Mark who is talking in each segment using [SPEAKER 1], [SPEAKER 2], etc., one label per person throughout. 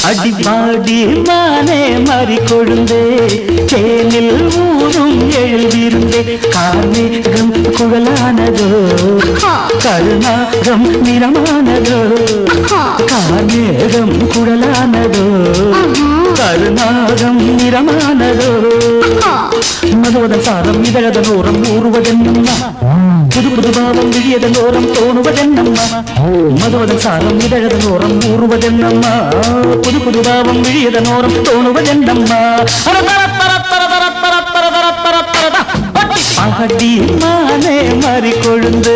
[SPEAKER 1] அடிபாடி மானே மாறி கொழுந்தே தேனில் ஊரும் எழுதிருந்தே கார்மேகம் குழலானதோ கருணாகம் நிறமானதோ கார்மேகம் குழலானதோ கருணாகம் நிறமானதோ மதுவதன் சாரம் இதழதன் ஓரம் ஊறுவதென்னம்மா புது புது பாவம் விழியதன் ஓரம் தோணுவதென்னம்மா மதுவதன் சாரம் இதழதன் ஓரம் ஊறுவதென்னம்மா புது புது பாவம் விழியதன் ஓரம் தோணுவதென்னம்மா அடி மானே மாறி கொழுந்து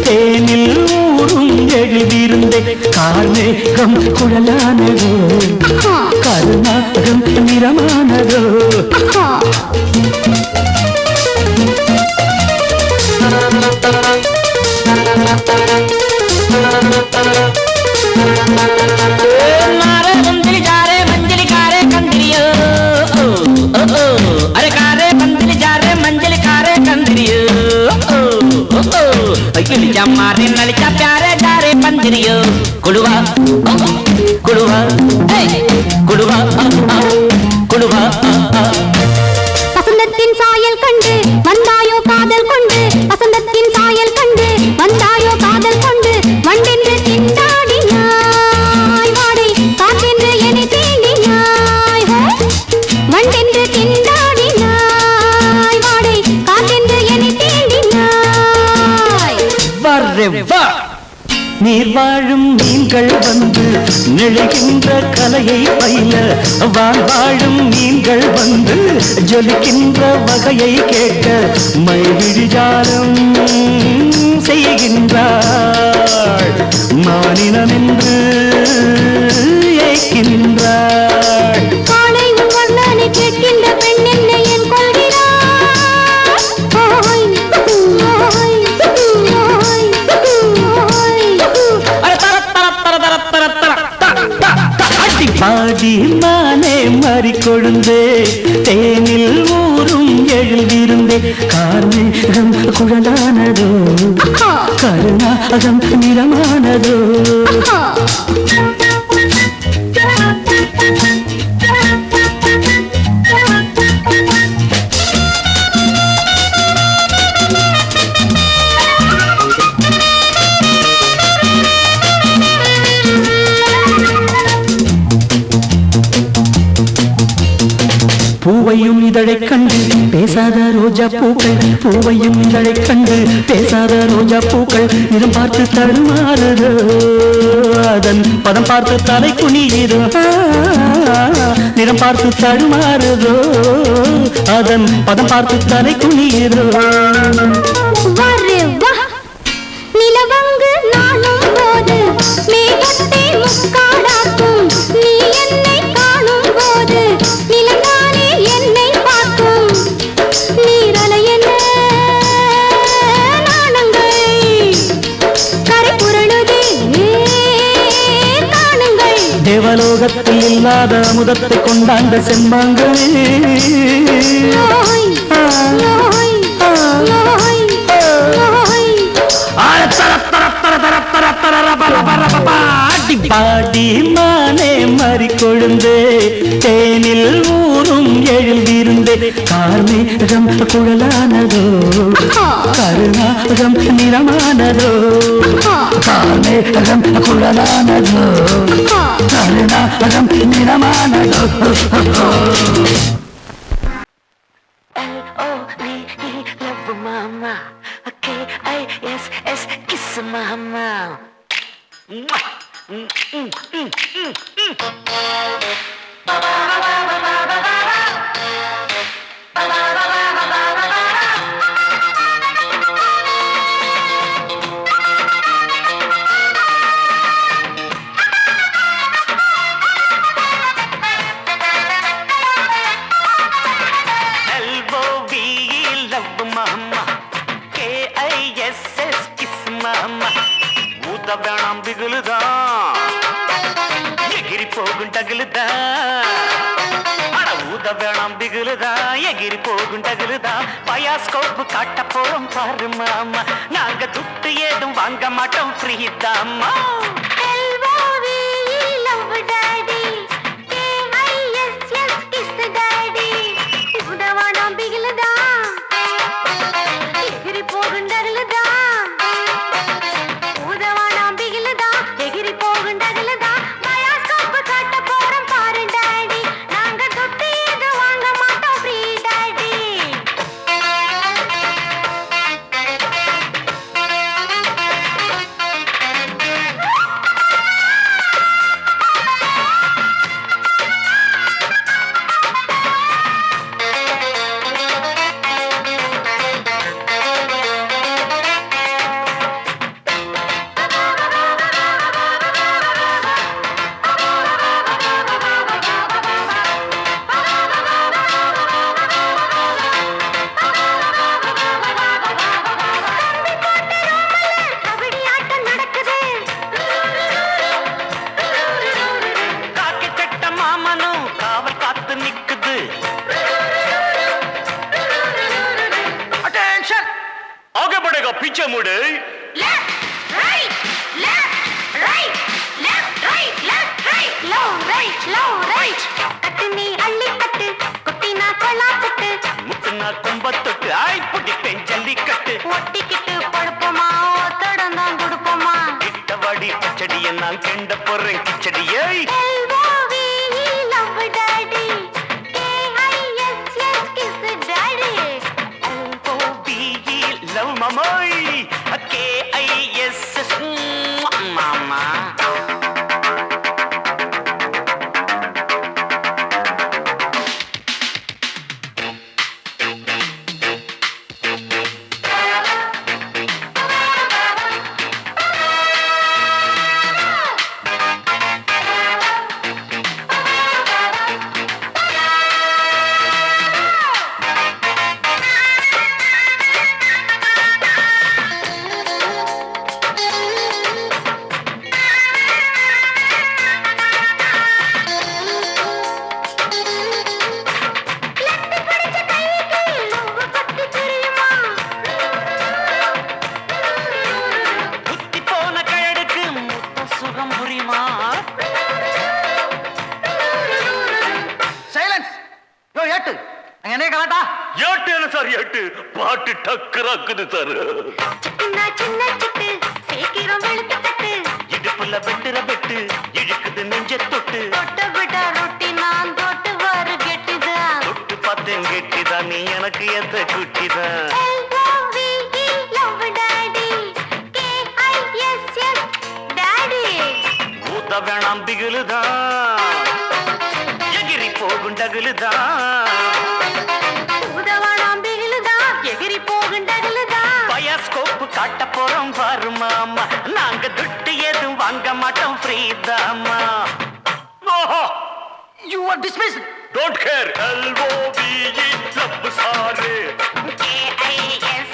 [SPEAKER 1] தேனில் ஊரும் எழுதியிருந்தே கார்மேகம் குழலானதோ கருணாகம் நிறமானதோ
[SPEAKER 2] मारे नलिका प्यारे डारे पंजरियो कुड़वा कुड़वा कुड़वा कुड़वा
[SPEAKER 3] வசந்தத்தின் சாயல் கண்டு வந்தாயோ காதல் கொண்டு வசந்தத்தின் சாயல் கண்டு வந்தாயோ காதல் கொண்டு வண்டென்று திண்டாடினாய் வாடை காற்றென்று என்னை தீண்டினாய் வண்டென்று திண்டாடினாய் வாடை காற்றென்று என்னை தீண்டினாய்
[SPEAKER 1] வா நீர் வாழும் மீன்கள் வந்து நெழுகின்ற கலையை பயில வாழும் மீன்கள் வந்து ஜொலிக்கின்ற வகையை கேட்க மைவிழிஜாலம் செய்கின்றாள் மானினம் என்று ஏற்கின்றாள்
[SPEAKER 3] காலை வர்ணனை கேட்கின்ற பெண் என்னை என்
[SPEAKER 1] பாடி மானே மாறி கொழுந்தே தேனில் ஊரும் எழுதியிருந்தே கார்மேகம் குழலானதோ கருணாகம் நிறமானதோ பூவையும் இதழைக் கண்டு பேசாத ரோஜா பூக்கள் பூவையும் இதழைக் கண்டு பேசாத ரோஜா பூக்கள் நிறம் பார்த்து தடுமாறுதோ அதன் பதம் பார்த்து தலை குனியுதோ நிறம் பார்த்து தடுமாறுதோ அதன் பதம் பார்த்து தலை குனியுதோ
[SPEAKER 3] நிலவங்கு நானும் போது மேகத்தை முக்காடாக்கும் நீ என்னை காணும் போது நிலந்தானே என்னை பார்க்கும் நீரலையென நாணங்கள் கரை புரளுதே காணுங்கள்
[SPEAKER 1] தேவலோகத்தில் இல்லாத அமுதத்தை கொண்டாண்ட செம்பாங்களே பாடி மானே மாறி கொழுந்தே தேனில் ஊரும் எழுதியிருந்தே கார்மேகம் குழலானதோ கருணாகம் நிறமானதோ கார்மேகம் குழலானதோ கருணாகம் நிறமானதோ
[SPEAKER 2] Love mama, K-I-S-S, kiss mama. L-O-V-E, love mama, K-I-S-S, kiss mama. ஊத்த வேணாம் பிகுலுதா எகிரி போகும் டகுலுதா அட ஊத வேணாம் பிகுலுதா எகிரி போகும் டகுலுதா பயாஸ்கோப் காட்ட போறோம் பாரு மாமா நாங்க துட்டு ஏதும் வாங்க மாட்டோம் ஃப்ரீ தாமா
[SPEAKER 3] L-O-V-E, love daddy
[SPEAKER 2] அழகா பிச்சை மூடு. முத்துனா கும்பத்தொட்டு ஆய் பிடிப்பேன் ஜல்லிக்கட்டு.
[SPEAKER 3] ஒட்டிக்கிட்டு படுப்போமா ஒத்தடம் தான் கொடுப்போமா
[SPEAKER 2] கிட்டவாடி பச்சடியை நான் கெண்ட போறேன் கிச்சடியை. லவ் மமோய் KISS மாமா. பாட்டு டக்குறாக்குது சார். இடுப்புல வெட்டுற வெட்டு இழுக்குது நெஞ்ச தொட்டு. தொட்டு பார்த்தேன் கெட்டிதான் நீ எனக்கு எந்த குட்டிதான். ஊத்த வேணாம் பிகிலுதான் எகிரி போகும் டகுலுதான். பயாஸ்கோப்பு காட்ட போறோம் பாரு மாமா. நாங்க துட்டு எதுவும் வாங்க மாட்டோம் ஃப்ரீதாமா.
[SPEAKER 1] You are dismissed.
[SPEAKER 2] Don't care. LOVE love sir.
[SPEAKER 3] KISS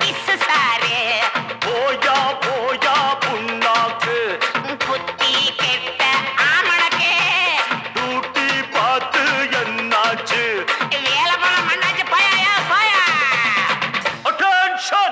[SPEAKER 3] kiss sir.
[SPEAKER 2] போயா போயா புண்ணாக்கு
[SPEAKER 3] புத்தி கெட்ட ஆமணக்கு.
[SPEAKER 2] டூட்டி பார்த்து என்னாச்சு.
[SPEAKER 3] வேலை போன மண்ணாச்சு போயா போயா.
[SPEAKER 2] Attention.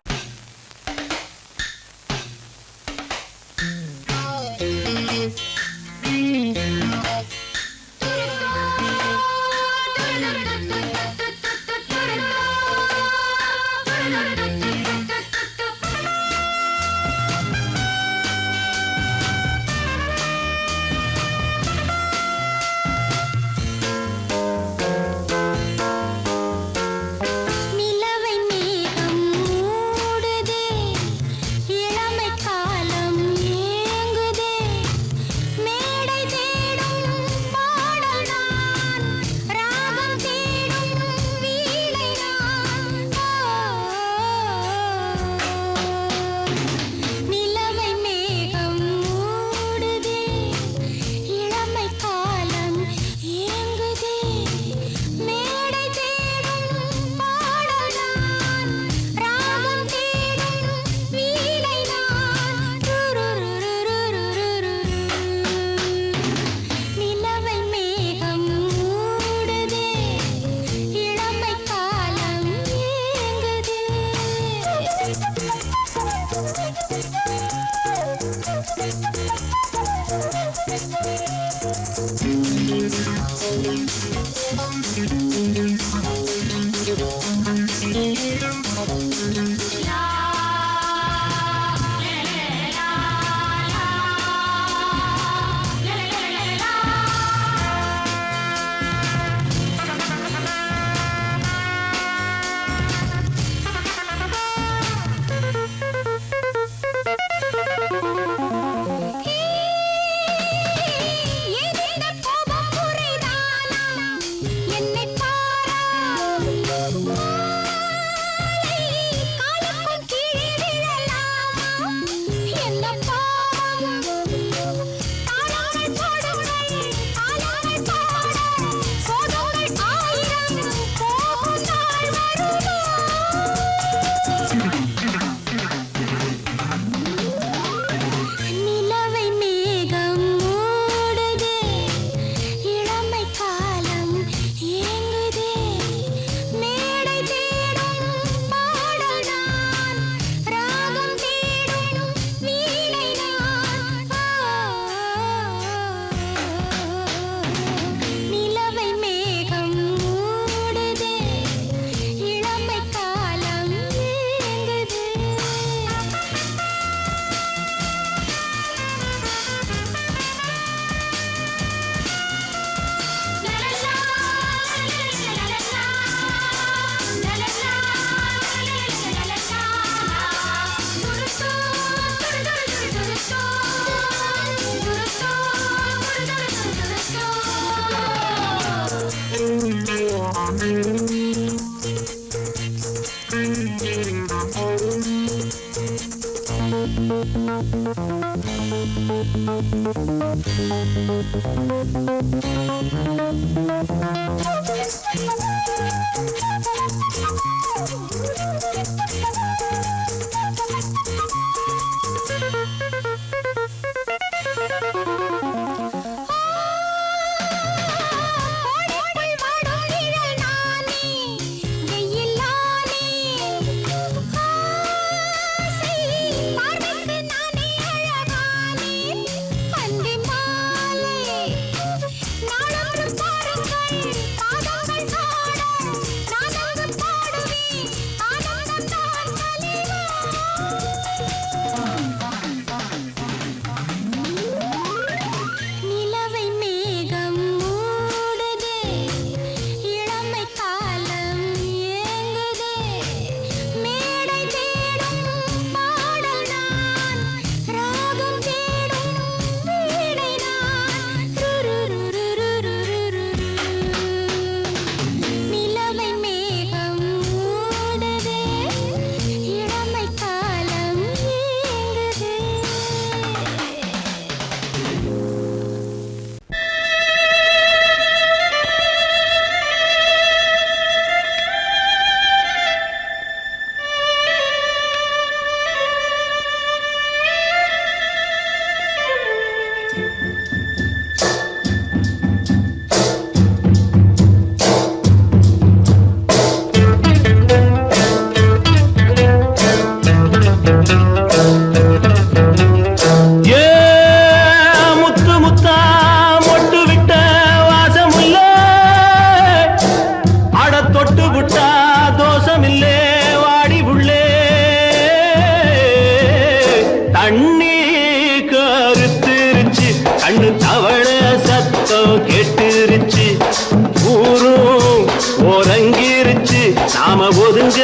[SPEAKER 4] நாம ஒதுங்க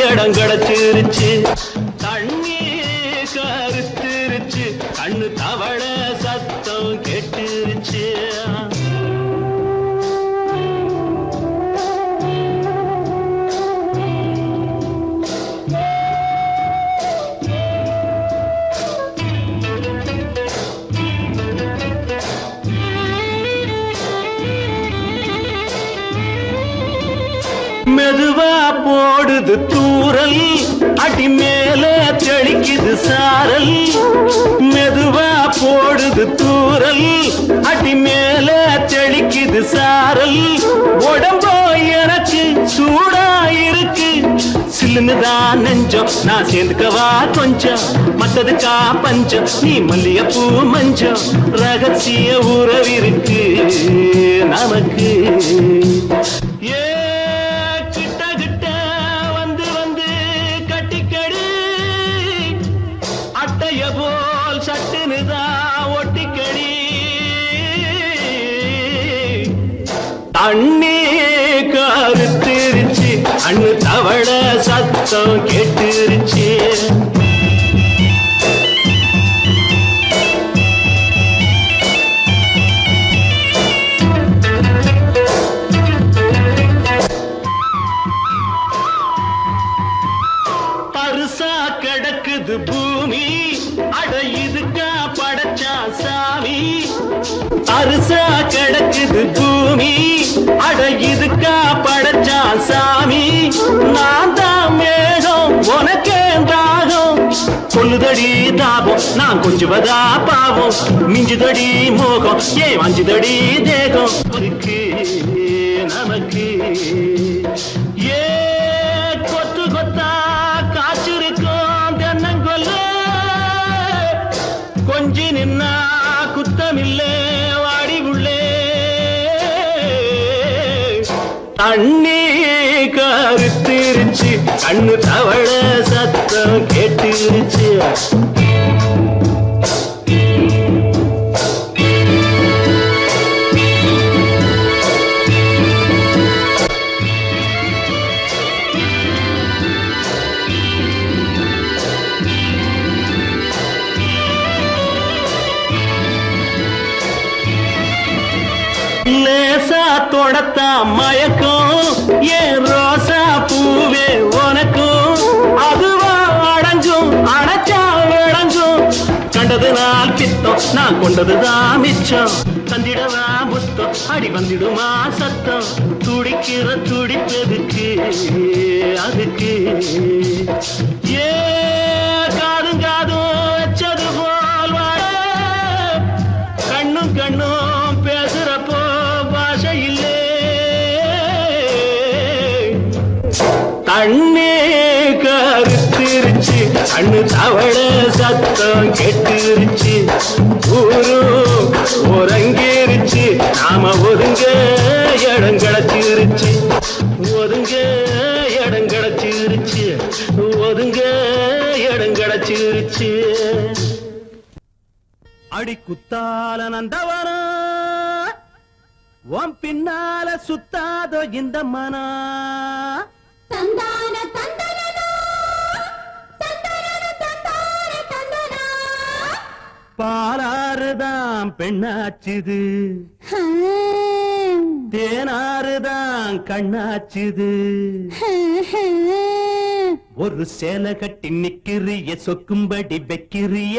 [SPEAKER 4] இடம் கிடைச்சிருச்சு. தண்ணி கருத்துருச்சு, கண்ணு தவள சத்தம் கெட்டுருச்சு. மெதுவா போடுது தூரல், அடி மேல தெளிக்குது சாரல். மெதுவா போடுது தூரல், அடி மேல தெளிக்குது சாரல். உடம்போ எனக்கு சூடா இருக்கு, சில்லுன்னுதான் நெஞ்சம், நான் சேர்ந்துக்கவா கொஞ்சம், மத்ததுக்கா பஞ்சம், நீ மல்லிகைப்பூ மஞ்சம். ரகசிய உறவிருக்கு நமக்கு. போல் சட்டுனுதான் ஒட்டிக்கடி. தண்ணி கருத்திருச்சு, அண்ணு தவள சத்தம் கேட்டுருச்சு. பருசா கிடக்குது பூமி, அட இதுக்கா படைச்சா சாமி. அரிசா கிடக்குது பூமி, அட இதுக்கா படைச்சா சாமி. நான் தான் மேகம், உனக்கே தாகம், கொல்லுதடி தாபம், நான் கொஞ்சுவதா பாவம். மிஞ்சுதடி மோகம், ஏன் வஞ்சுதடி தேகம் இருக்கு நமக்கு. ஏ கொத்து கொத்தா காய்ச்சிருக்கோம் தென்னங்கொல்ல, கொஞ்சி நின்னா குத்தமில்லே வாடி உள்ளே. தண்ணி கருத்திருச்சு, கண்ணு தவள சத்தம் கேட்டுருச்சு. லேசா தொடத்தான் மயக்கம் ஏன் ரோசா பூவே உனக்கும் அதுவா அடங்கும் அடைச்சா விளங்கும் கண்டது நாள் பித்தம் நான் கொண்டதுதான் மிச்சம் தந்திடவா புத்தம் அடி வந்திடுமா சத்தம் துடிக்கிற துடிப்பதுக்கு அதுக்கு ஏ காதும் காதும் வச்சது போல் வாழ கண்ணும் கண்ணும் பேசுறப்போ பாஷை இல்லே தண்ணே கருத்திருச்சு கண்ணு தவள சத்தம் கெட்டுருச்சு ஊரும் உறங்கிருச்சு நாம ஒதுங்க இடம் கிடைச்சிருச்சு ஒதுங்க இடம் கிடைச்சிருச்சு ஒதுங்க இடம் கிடைச்சிருச்சு அடி குத்தால நந்தவனா உன் பின்னால சுத்தாதோ இந்த மனா
[SPEAKER 3] தந்தான தந்தனா தந்தன தந்தான தந்தனா
[SPEAKER 4] பாலாறுதான் பெண்ணாச்சுது தேனாறுதான் கண்ணாச்சுது ஒரு சேலை கட்டி நிக்கிறிய சொக்கும்படி வைக்கிறிய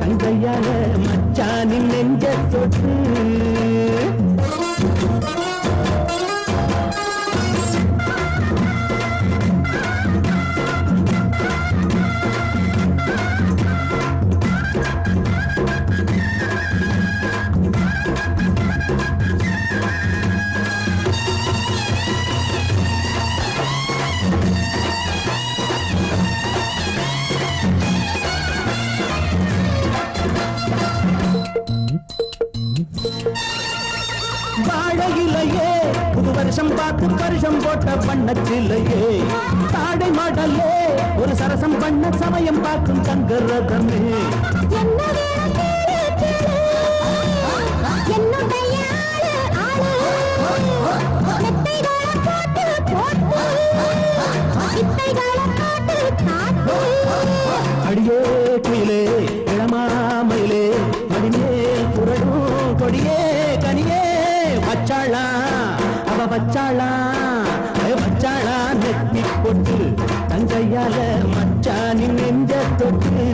[SPEAKER 4] தங்கையால மச்சானின் நெஞ்ச தொட்டு வாழையிலையே புது வருஷம் பார்த்து வருஷம் போட்ட வண்ணச்சிலையே தாடை மாடலே ஒரு சரசம் பண்ண சமயம் பார்க்கும் தங்கரதமே அடியே குயிலே இளமாமயிலே மடிமேல் புரடும் கொடியே கனியே வச்சாளா அவ வச்சாளா வச்சாளா நெத்தி போட்டு தங்கையால மச்சானின் நெஞ்ச தொட்டு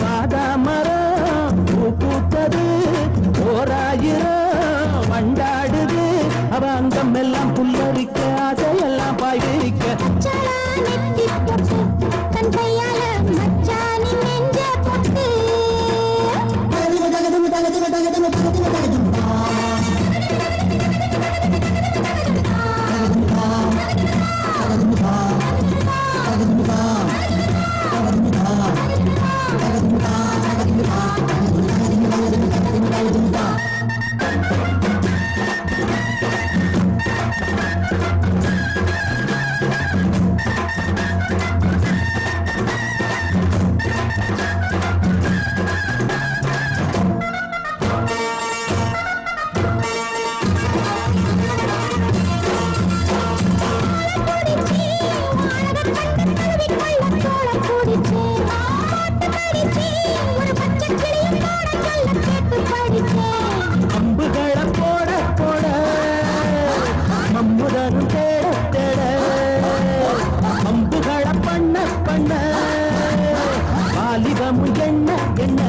[SPEAKER 4] பாதா மரம் பூ பூத்தது ஓராயிரம் வண்டாடுது அவ அங்கம் எல்லாம் புல்லரிக்க ஆசையெல்லாம் பாய்விரிக்க அம்புகளை போட போட மம்முதனும் தேட தேட அம்புகளை பண்ண பண்ண வாலிபமும் எண்ண எண்ண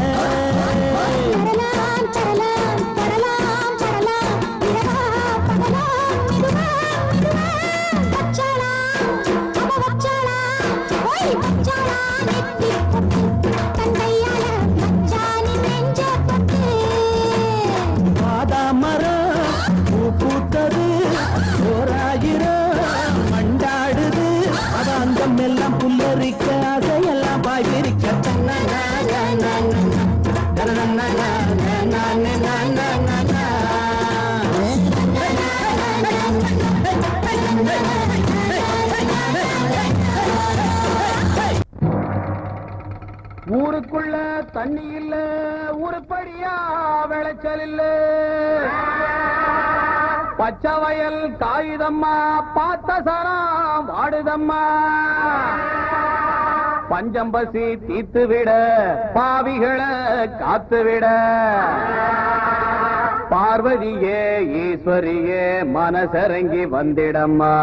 [SPEAKER 4] எல்லாம் புல்லரிக்க அதையெல்லாம் பாய் விரிக்க ஊருக்குள்ள தண்ணி இல்ல ஊருப்படியா விளைச்சல் இல்ல பச்சை வயல் காயுதம்மா பார்த்த சரம் வாடுதம்மா பஞ்சம்பசி தீத்து விட பாவிகளை காத்து விட பார்வதியே ஈஸ்வரியே மனசரங்கி வந்திடம்மா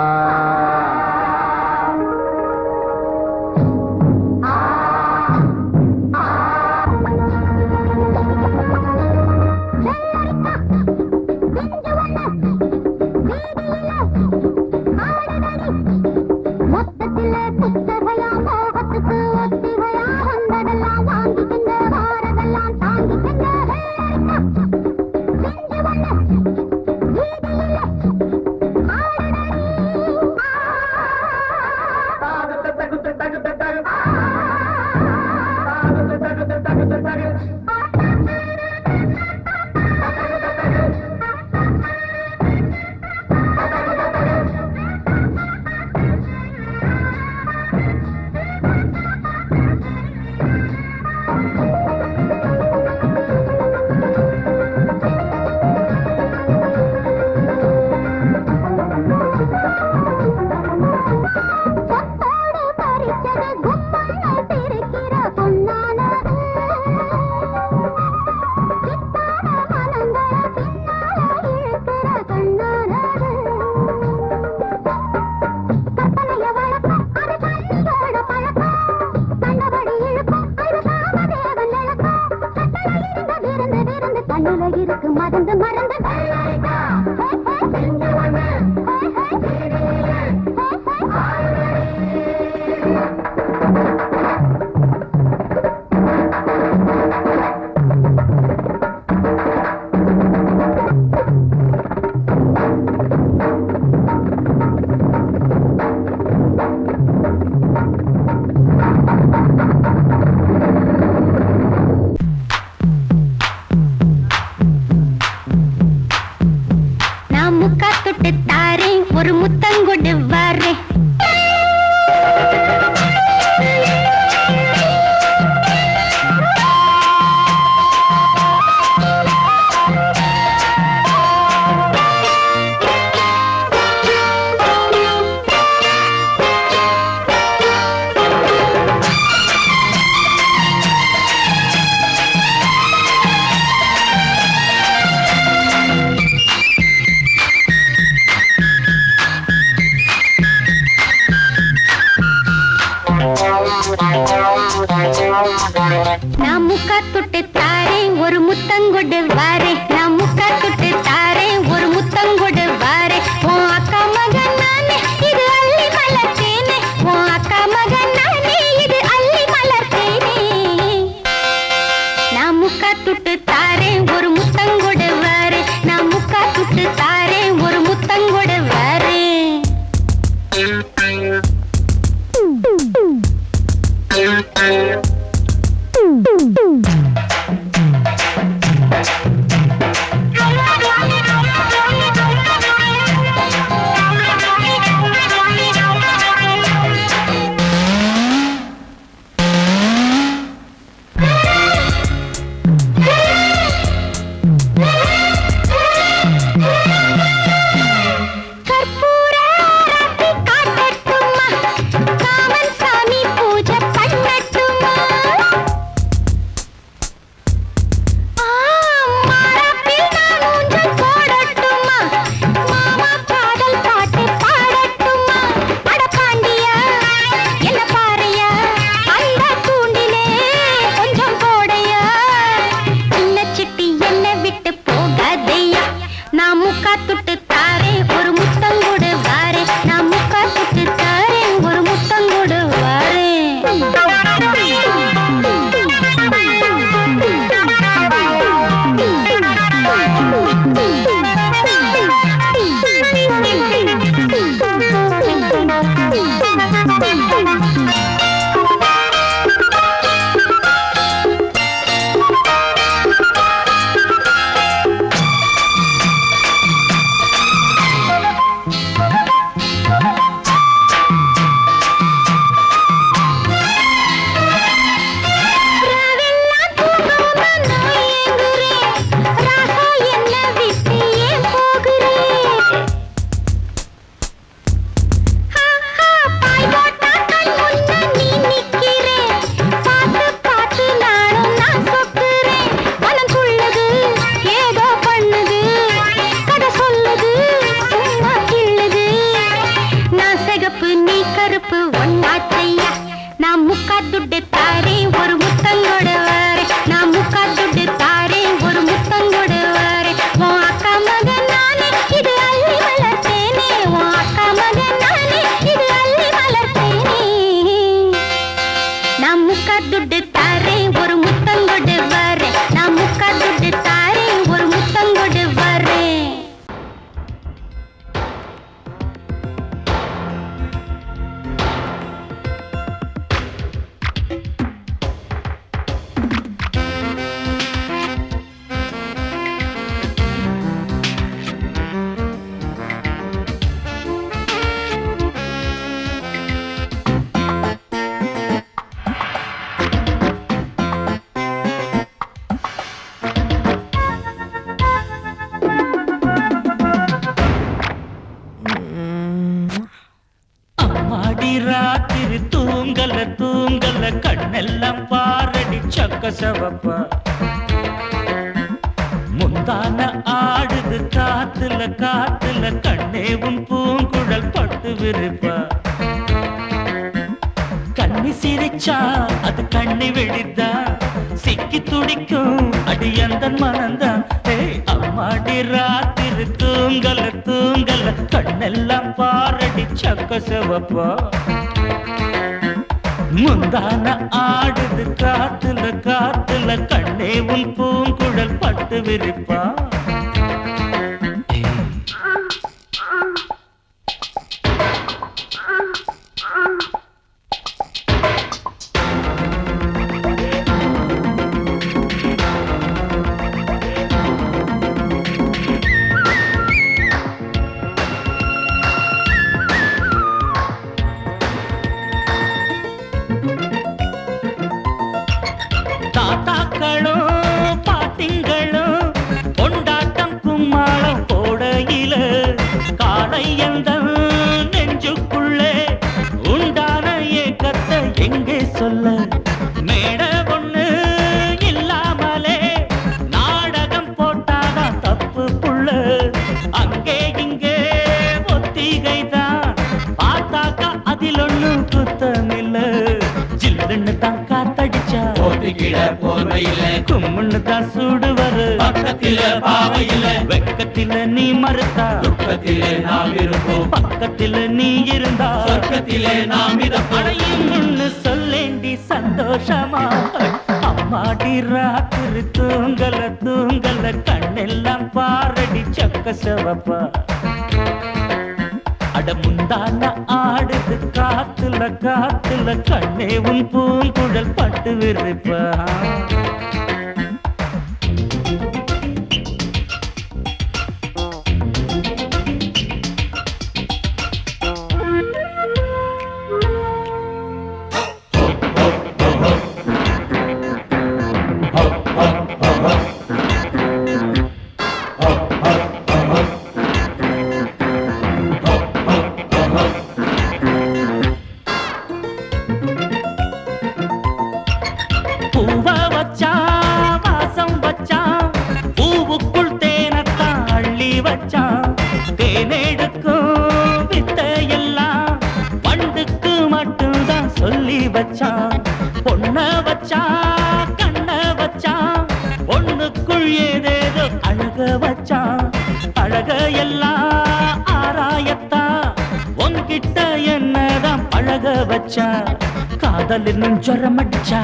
[SPEAKER 3] ஒரு முத்தங்கொடு வாரே நான் முக்கா தொட்டு தாரேன் ஒரு முத்தங்கொடு வாரே நான் முக்கா தொட்டு தாரேன் ஒரு முத்தங்கொடு வாரே உன் அக்கா மகன் நானே இது அள்ளி மலர்த்தேனே உன் அக்கா மகன் நானே இது அள்ளி மலர்த்தேனே நான் முக்கா தொட்டு தாரேன் ஒரு முத்தங்கொடு வாரே நான் முக்கா தொட்டு தாரேன் ஒரு முத்தங்கொடு வாரே
[SPEAKER 1] சவப்பா முந்தான ஆடுது காத்துல காத்துல கண்ணேவும் பூங்குழல் பட்டு விருப்பா கண்ணி சிரிச்சா அது கண்ணி வெடித்தா சிக்கி துடிக்கும் அடி அந்த மனந்தான் அம்மாடி ராத்திரி தூங்கல தூங்கல கண்ணெல்லாம் பாரடி சக்க சவப்பா முந்தான ஆடுது காத்துல காத்துல கண்ணே உன் பூங்குழல் பட்டு விரிப்பா தாத்தாக்களும் பாட்டிங்களும் கொண்டாட்டம் கும்மாளம் போடையில காளை எந்த நெஞ்சுக்குள்ளே உண்டான ஏக்கத்தை எங்கே சொல்ல மேட ஒண்ணு இல்லாமலே நாடகம் போட்டாதான் தப்பு புள்ள அங்கே இங்கே ஒத்திகைதான் பார்த்தாக்கா அதில் ஒண்ணு குத்தமில்ல ஜில்லுன்னு தான் காத்தடிச்சா கும்முன்னு தான் சூடுவரு பக்கத்தில பாவையில வெக்கத்தில நீ மறுத்தா துக்கத்திலே நாம் இருப்போம் பக்கத்தில நீ இருந்தா சொர்க்கத்திலே நாம் அடையும் சொல்லேண்டி சந்தோஷமா அம்மாடி ராத்திரி தூங்கல தூங்கல கண்ணெல்லாம் பாரடி சக்க சவப்பா அட முந்தான ஆடுது காத்துல காத்துல கண்ணே உன் பூங்குழல் பட்டு விரிப்பா பூவா வச்சா வாசம் வச்சா பூவுக்குள் தேனத்தான் அள்ளி வச்சா தேனெடுக்கும் வித்தையெல்லாம் பண்டுக்கு மட்டும்தான் சொல்லி வச்சா பொண்ண வச்சா கண்ண வச்சா பொண்ணுக்குள் ஏதேதோ அழக வச்சா அழக எல்லாம் ஆராயத்தா உன்கிட்ட என்னதான் பழக வச்சா காதல் இன்னும் ஜரம் அடிச்சா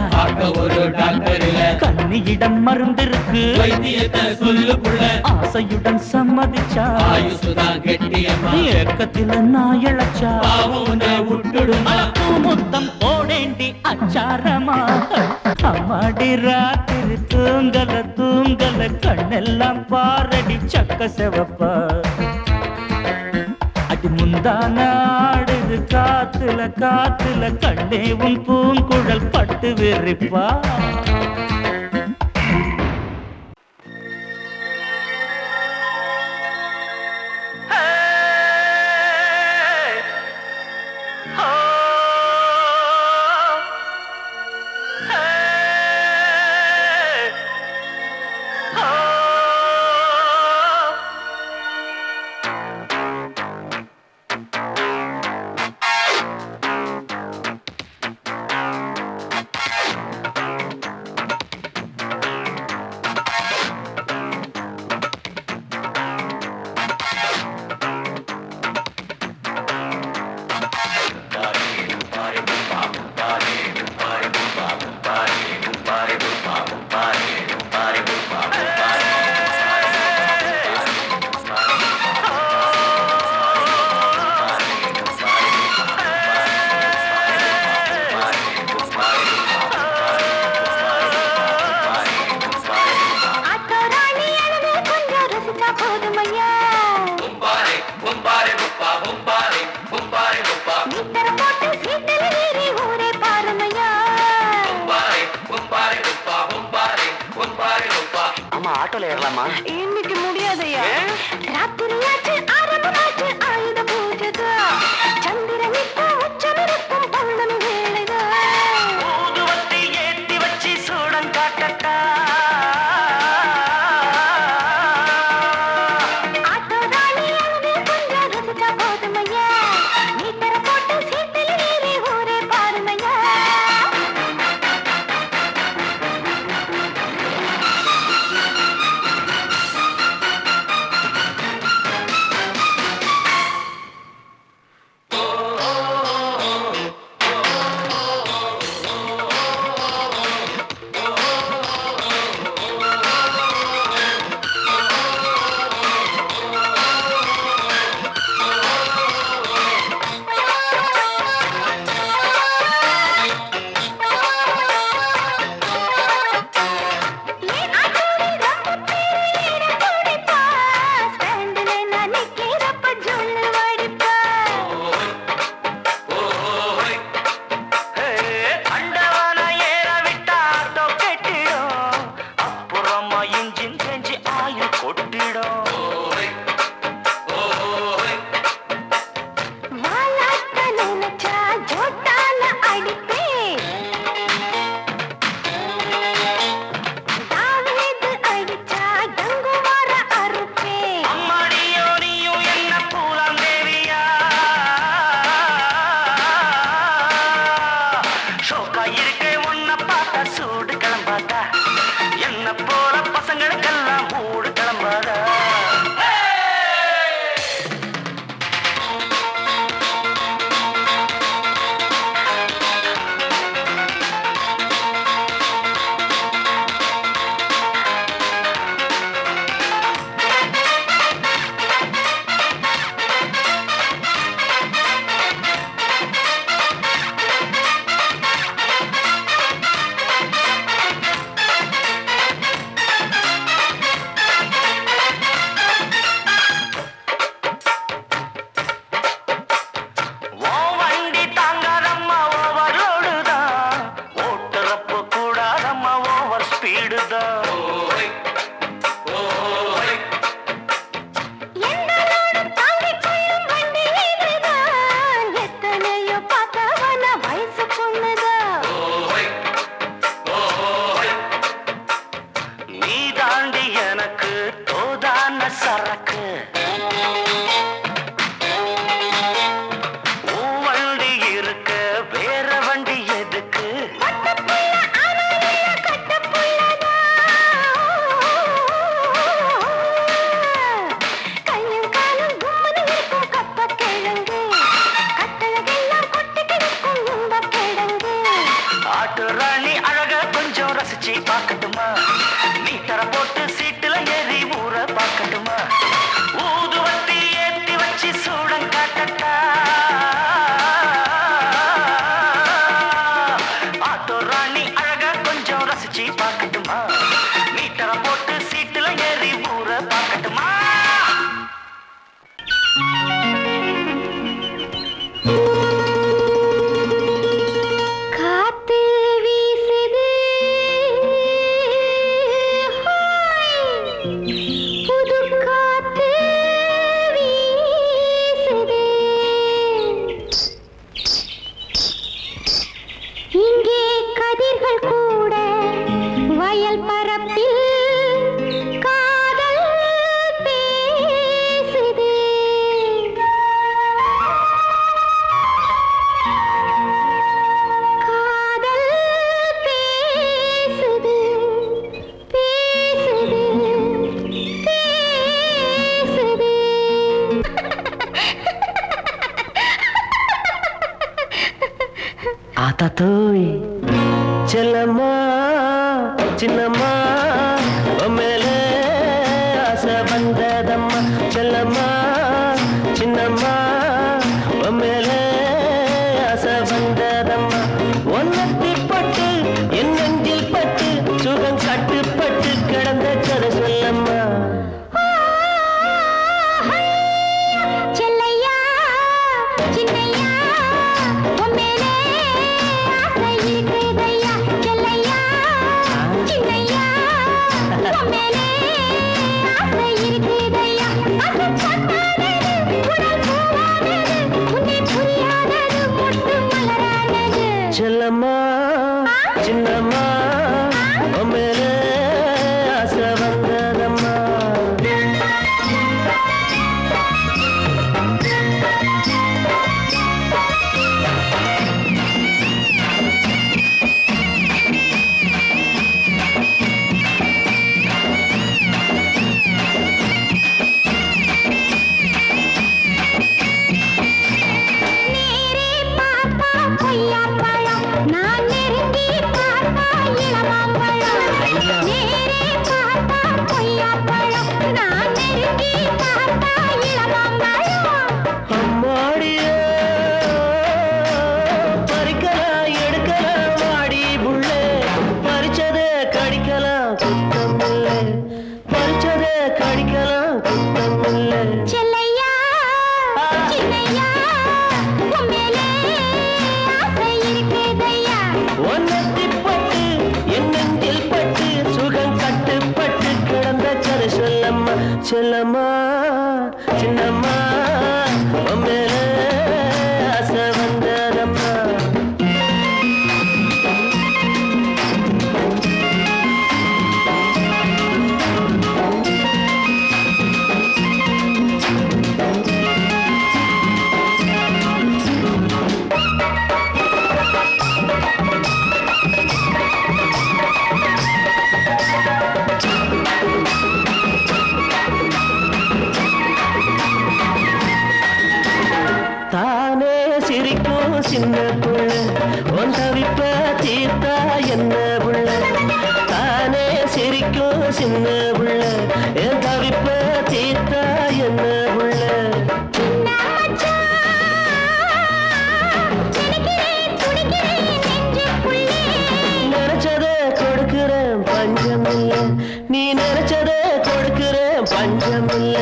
[SPEAKER 5] ஒரு டாக்டர் இல்ல
[SPEAKER 1] கண்ணியிடம் மருந்திருக்கு
[SPEAKER 5] வைத்தியத்தை சொல்லு புள்ள
[SPEAKER 1] ஆசையுடன் சம்மதிச்சா
[SPEAKER 5] ஆயுசுதான் கெட்டியம்மா
[SPEAKER 1] ஏக்கத்தில நான் இழைச்சா
[SPEAKER 5] பாவம் விட்டுடுமா
[SPEAKER 1] முத்தம் போடேண்டி அச்சாரமா அம்மாடி ராத்திரி தூங்கல தூங்கல கண்ணெல்லாம் பாரடி சக்க செவப்பா அடி முந்தான ஆடுது காத்துல காத்துல கண்ணே உன் பூங்குழல் பட்டு விரிப்பா
[SPEAKER 2] ஆட்டோல ஏறலாமா?
[SPEAKER 3] இன்னைக்கு முடியாதையா. ராத்திரியாச்சு ஆரம்பமாச்சு ஆயுத பூஜைதா. சந்திரனிட்டு உச்சமிருக்கும் பௌர்ணமி வேளைதா.
[SPEAKER 2] ஊதுவத்தி ஏத்தி வச்சு சூடம் காட்ட என்ன போல பசங்களுக்கெல்லாம் மூடு கிளம்பாதா சரக்கு வண்டி இருக்க வேற வண்டி எதுக்கு
[SPEAKER 3] கையும் காலும் கும்மனு இருக்கும் கப்ப கிழங்கு கட்டழகெல்லாம் கொட்டி கிடக்கும் உம்ப கிழங்கு
[SPEAKER 2] ஆட்டு ராணி அழக கொஞ்சம் ரசிச்சு பார்க்கட்டுமா நீ தர போட்டு சீட்டுல ஏறி ஊற பார்க்கட்டுமா ஊதுவத்தி ஏத்தி வச்சு சூடம் காட்டட்டா ஆட்டோ ராணி அழக கொஞ்சம் ரசிச்சு பார்க்கட்டுமா நீ தர போட்டு சீட்டுல ஏறி ஊற பார்க்கட்டுமா
[SPEAKER 3] காத்து வீசுது புது காத்து வீசுது இங்கே கதிர்கள் கூட வயல் பரப்பில் காதல் பேசுது காதல் பேசுது பேசுது பேசுது
[SPEAKER 1] ஆத்தா தோய் செல்லம்மா சின்னம்மா மேலே ஆசை வந்ததம்மா செல்லம்மா சின்னம்மா மேலே ஆசை வந்ததம்மா ஒன்னத்தி பட்டு என் நெஞ்சில் பட்டு சுகம் கட்டுப்பட்டு கிடந்த கதை சொல்லம்மா
[SPEAKER 3] செல்லையா சின்னையா உம்மேலே ஆசை இருக்குதையா செல்லையா சின்னையா உம்மேலே ஆசை இருக்குதையா ஆசை பட்டாதது உடல் பூவானது உன்னை புரியாதது மொட்டு மலரானது
[SPEAKER 1] செல்லம்மா சின்னம்மா மேலே ஆசை வந்ததம்மா
[SPEAKER 3] நேரே பார்த்தா கொய்யாப்பழம் நான் நெருங்கி பார்த்தா இளமாம்பழம் நேரே பார்த்தா கொய்யாப்பழம் நான் நெருங்கி பார்த்தா இளமாம்பழம்
[SPEAKER 1] அம்மாடியே பறிக்கலாம் எடுக்கலாம் வாடி புள்ளே பறிச்சதே கடிக்கலாம் குத்தமில்லை பறிச்சதே கடிக்கலாம் குத்தமில்லை
[SPEAKER 3] செல்லையா சின்னையா உம்மேலே ஆசை இருக்குதையா
[SPEAKER 1] ஒன்னத்தி பட்டு என் நெஞ்சில் பட்டு சுகம் கட்டுப்பட்டு கிடந்த கதை சொல்லம்மா செல்லம்மா சின்னம்மா மேலே ஆசை வந்ததம்மா
[SPEAKER 6] துடிக்கும் சின்ன புள்ள என் தவிப்ப தீர்த்தா என்ன புள்ள நினைச்சத கொடுக்கிறேன் பஞ்சமில்ல நீ நினைச்சத கொடுக்கிறேன் பஞ்சமில்ல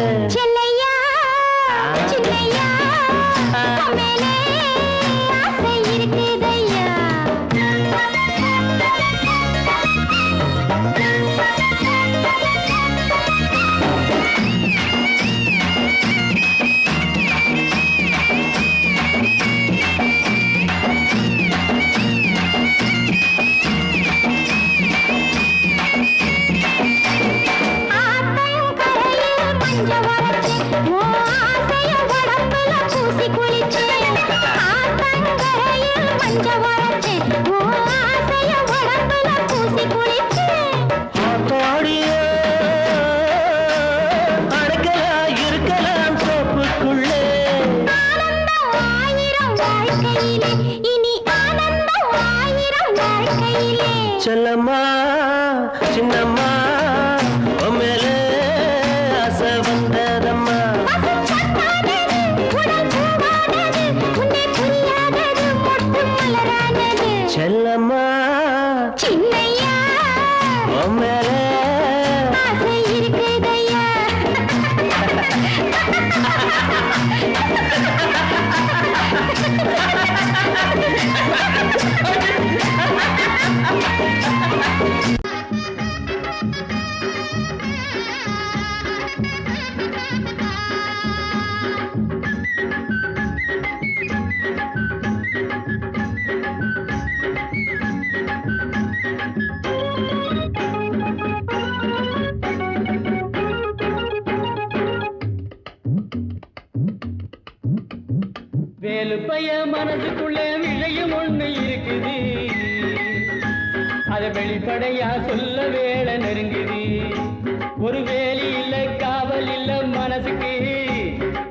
[SPEAKER 6] செல்லம்மா சின்னம்மா உமேலே ஆசை வந்ததம்மா செல்லம்மா
[SPEAKER 3] சின்னையா
[SPEAKER 6] உமேலே
[SPEAKER 3] ஆசை இருக்குதையா
[SPEAKER 5] வேலுப்பைய மனசுக்குள்ள விஷயம் ஒண்ணு இருக்குது அத வெளிப்படையா சொல்ல வேலை நெருங்குது ஒரு வேலி இல்ல காவல் இல்ல மனசுக்கு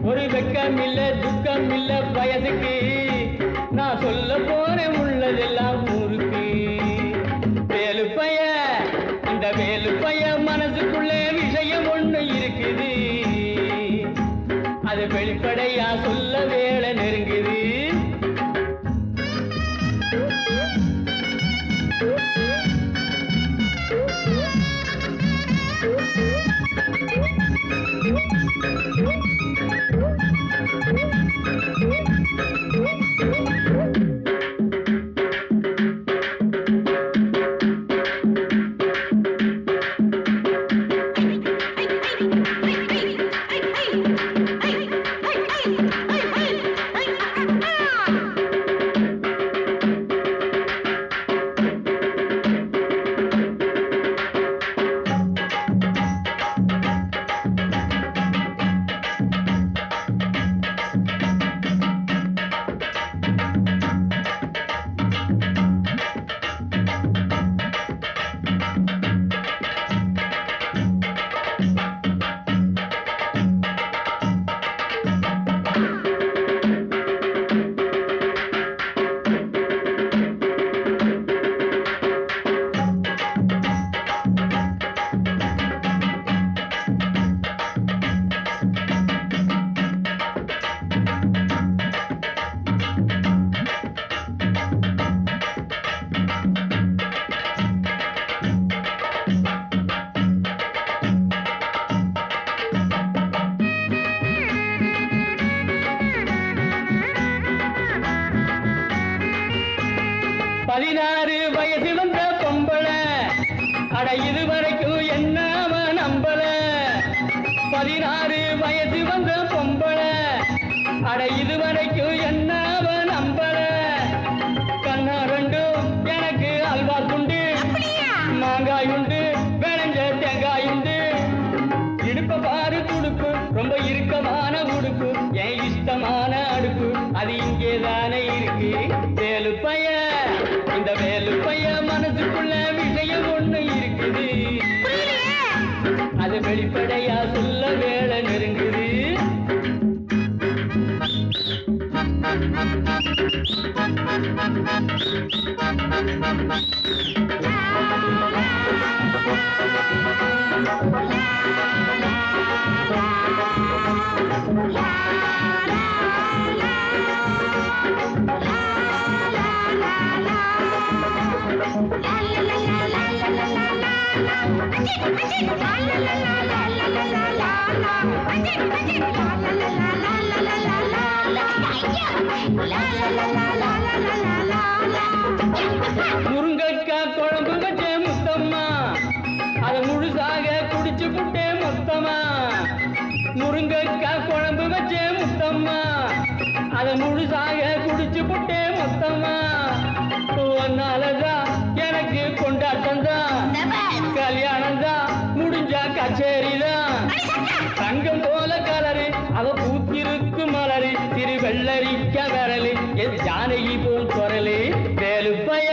[SPEAKER 5] ஒரு வெக்கம் இல்ல துக்கம் இல்ல வயசுக்கு நான் சொல்ல போறேன் உள்ளதெல்லாம் ஊருக்கு வேலுப்பைய இந்த வேலுப்பைய மனசுக்குள்ள விஷயம் ஒண்ணு இருக்குது அது வெளிப்படையா சொல்ல வேலை நெருங்குது பதினாறு வயசு வந்த பொம்பள அட இதுவரைக்கும் என்ன நம்பல 16 வயசு வந்த பொம்பள அட இதுவரைக்கும் என்ன நம்பல கண்ணா ரெண்டும் எனக்கு அல்வா துண்டு மாங்காய் உண்டு விளைஞ்ச தேங்காய் உண்டு இடுப்ப பாரு துடுப்பு ரொம்ப இறுக்கமான உடுப்பு என் இஷ்டமான அடுப்பு அது இங்கேதானே இருக்கு வேலுப்பைய இந்த வேலுப்பைய மனசுக்குள்ள விஷயம் ஒண்ணு இருக்குது அது வெளிப்படையா சொல்ல வேலை நெருங்குது
[SPEAKER 3] La la la la
[SPEAKER 5] முருங்கைக்காய் குழம்பு வச்சே முத்தம்மா அதை முழுசாக குடிச்சு புட்டே மொத்தமா. முருங்கைக்காய் குழம்பு வச்சே முத்தம்மா அதை முழுசாக குடிச்சு புட்டே மொத்தமா. ஒன்னாலதான் எனக்கு கொண்டாட்டம் தான், கல்யாணம் தான் முடிஞ்சா கச்சேரிதான். தங்கம் போல கலரு அவ பூத்திருக்கு மலரு, திரு வெள்ளரிக்க விரலு என் ஜானகி போல் குரலு. வேலுப்பைய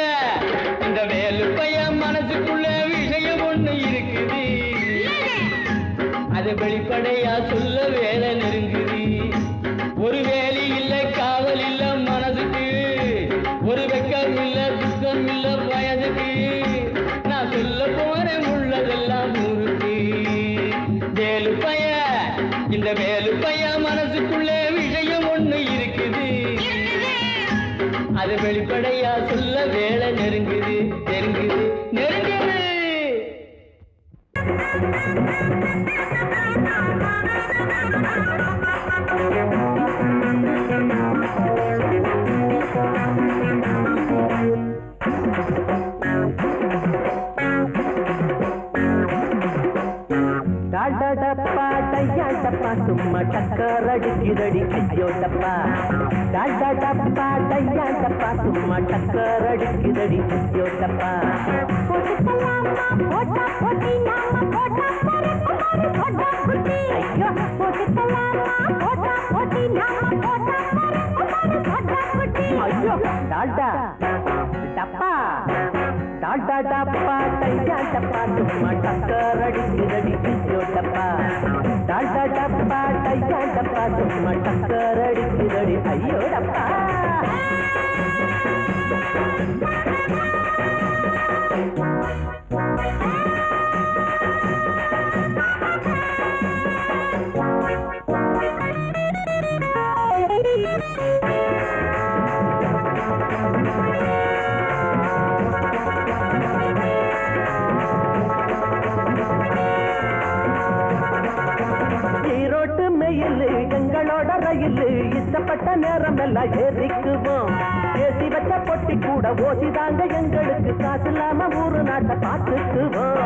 [SPEAKER 5] இந்த வேலுப்பைய மனசுக்குள்ள விஷயம் ஒண்ணு இருக்குது, அது வெளிப்படையா சொல்ல வேலை நெருங்குது. ஒரு வேலி இல்ல காவல் இல்ல மனசுக்கு, ஒரு வெக்கம் இல்ல துக்கம் இல்ல வயதுக்கு. நான் சொல்ல போறேன் உள்ளதெல்லாம் ஊருக்கு. வேலுப்பைய இந்த வேலுப்பைய மனசுக்குள்ளே விஷயம் ஒண்ணு இருக்குது, அது வெளிப்படையா சொல்ல வேலை நெருங்குது நெருங்குது நெருங்குது.
[SPEAKER 6] டாடடப்பா டையாடப்பா சும்மா டக்கர் அடிக்குதடி ஐயோ டப்பா. டாடடப்பா டையாடப்பா சும்மா டக்கர் அடிக்குதடி ஐயோ டப்பா. ஐயோ டாடா டப்பா டாடடப்பா டையாடப்பா சும்மா டக்கர் அடிக்குதடி ஐயோ டப்பா. டாடடப்பா டையாடப்பா சும்மா டக்கர் அடிக்குதடி ஐயோ டப்பா. ஈரோட்டு மெயில் எங்களோட ரயில், இஷ்டப்பட்ட நேரம் எல்லாம் ஏறிக்குவோம். ஏசி வச்ச பொட்டி கூட ஓசிதாங்க எங்களுக்கு, காசு இல்லாம ஊரு நாட்டை பார்த்துக்குவோம்.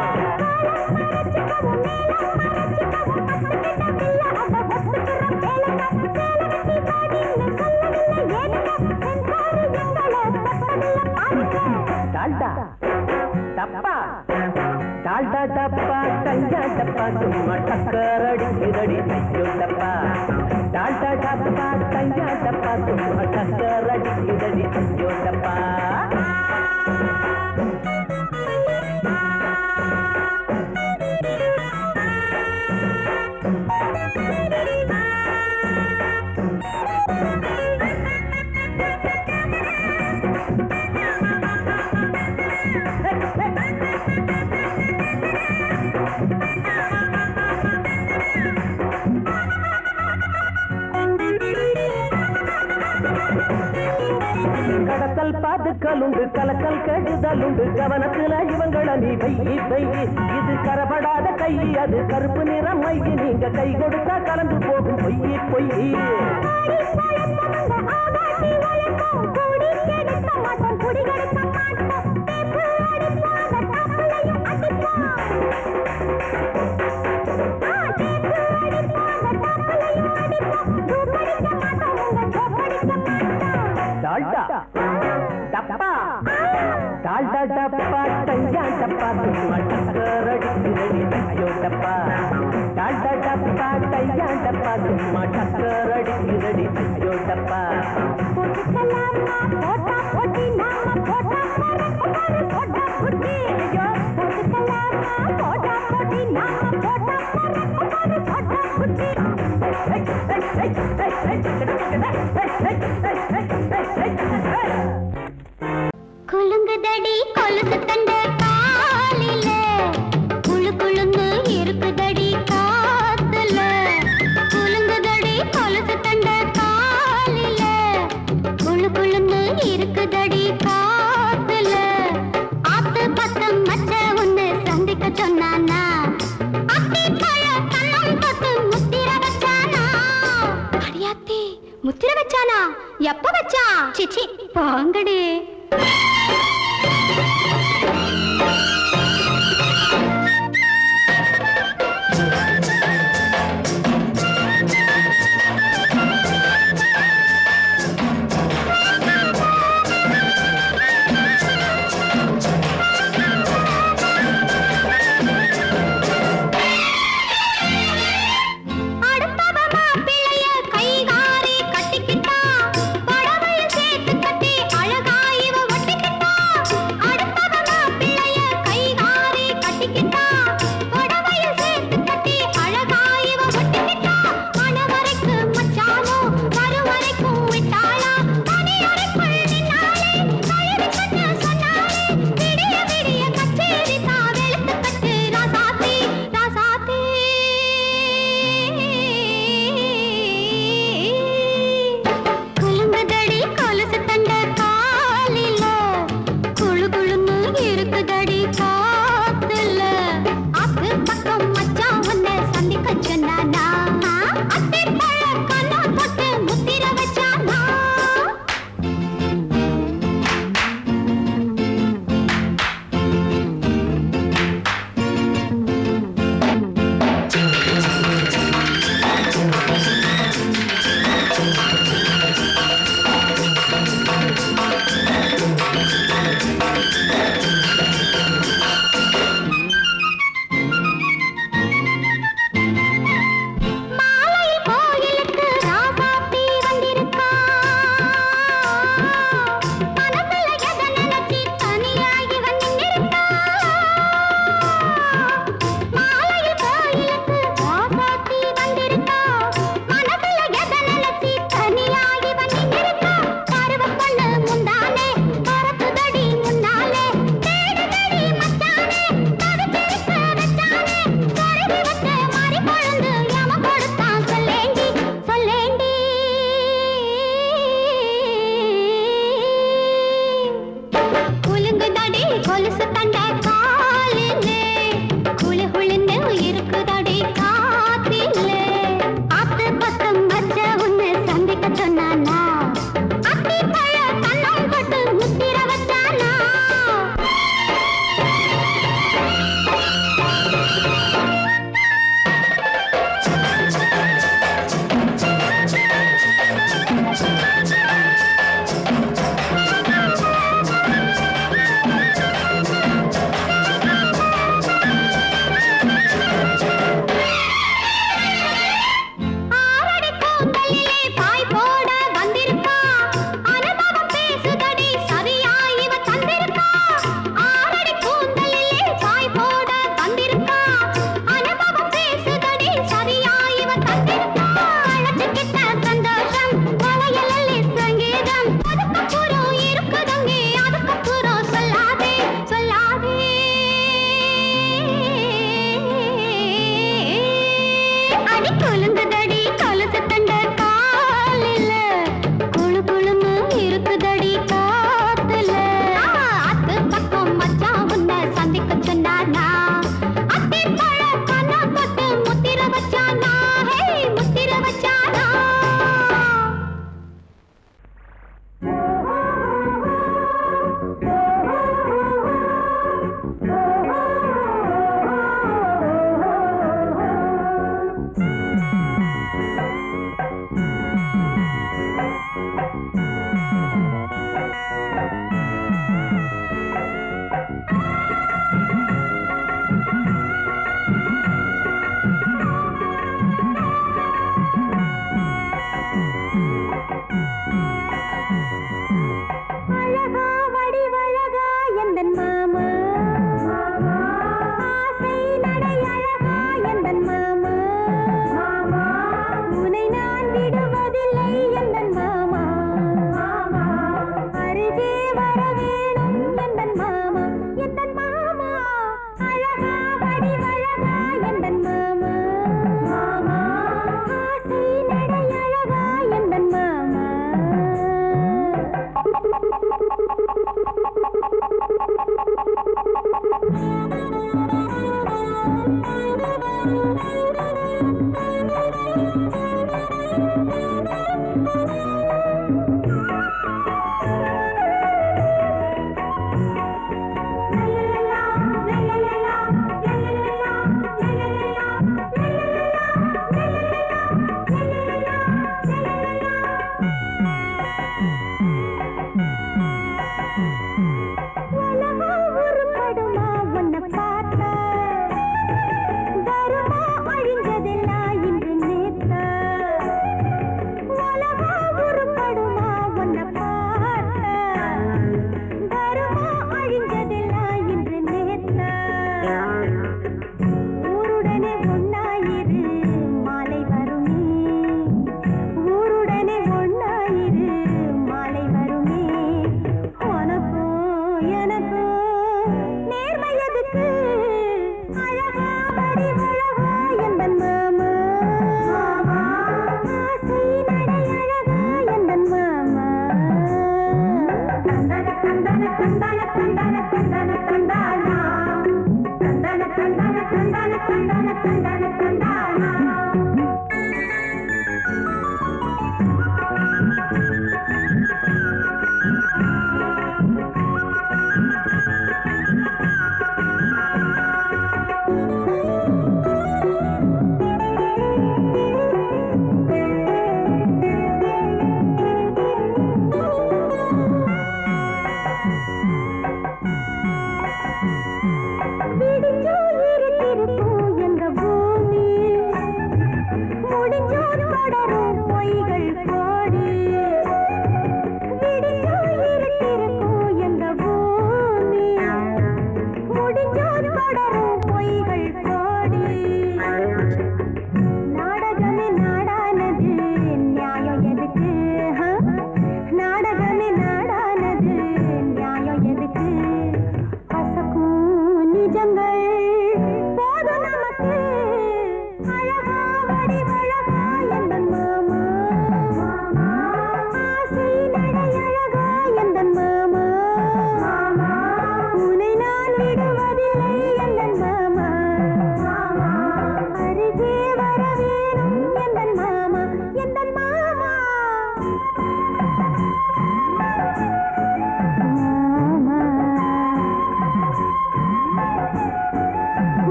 [SPEAKER 6] டால்டா டப்பா டால்டா டப்பா டையா டப்பா சும்மா டக்கர் அடிக்குதடி ஐயோ டப்பா. டால்டா டப்பா டையா டப்பா சும்மா டக்கர் அடிக்குதடி ஐயோ டப்பா. கடத்தல் பாதுக்கலுண்டு கலக்கல் கெடுதலுண்டு, கவனத்துல இவங்கள நீ வெயி வெயி. இது கரப்படாத கை, அது கருப்பு நிறம் மை, நீங்க கை கொடுத்தா கலந்து போகும் பொய்யி பொய்யி. டால்டா டப்பா டால்டா டப்பா டையா டப்பா சும்மா டக்கர் அடிக்குதடி ஐயோ டப்பா. டால்டா டப்பா டையா டப்பா சும்மா டக்கர் அடிக்குதடி ஐயோ டப்பா.
[SPEAKER 3] குலுங்குதடி கொலுசு தந்த காலில குழு குழுன்னு வச்சானா? எப்ப வச்சா? சிச்சி பாங்கடி. கண்டா